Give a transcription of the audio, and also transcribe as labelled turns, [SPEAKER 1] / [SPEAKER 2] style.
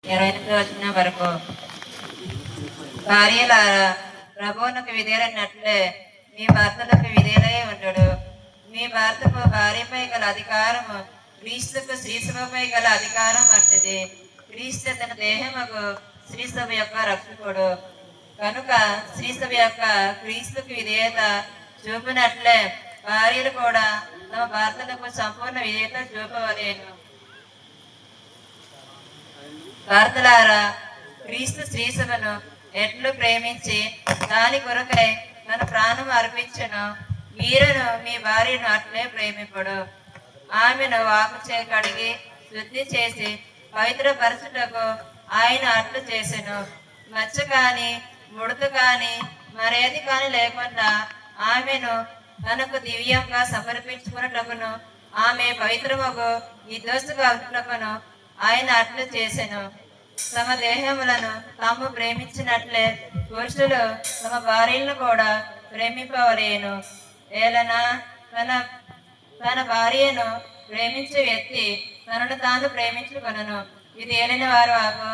[SPEAKER 1] 28 వచ్చిన వరకు. భార్యలారా, ప్రభువునకు విధేయులైనట్లే మీ భర్తలకు విధేయులై ఉండడు. మీ భర్తకు భార్యపై గల అధికారము క్రీస్తుకు శ్రీసభపై గల అధికారం వంటిది. క్రీస్తు తన దేహముకు శ్రీసభ యొక్క రక్షకుడు కనుక శ్రీసభ యొక్క క్రీస్తుకు విధేయత చూపినట్లే భార్యలు కూడా తమ భర్తలకు సంపూర్ణ విధేయత చూపవలేను. భర్తలారా, క్రీస్తు శ్రీసభను ఎట్లు ప్రేమించి దాని కొరకై తన ప్రాణం అర్పించను, మీరును మీ భార్యను అట్లే ప్రేమింపడు. ఆమెను వాకుచే కడిగి శుద్ధి చేసి పవిత్రపరచుటకు ఆయన అట్లు చేసెను. మచ్చ కాని ముడత కాని మరేది కాని లేకుండా ఆమెను తనకు దివ్యంగా సమర్పించుకున్నటకును ఆమె పవిత్రముకు నిర్దోషగా ఉంటుటకును ఆయన అట్లు చేసెను. తమ దేహములను తాము ప్రేమించినట్లే పురుషులు తమ భార్యలను కూడా ప్రేమింపవలేను. ఏలనా తన భార్యను ప్రేమించే వ్యక్తి తనను తాను ప్రేమించుకొనును. ఇది ఏలిన వారు ఆకు.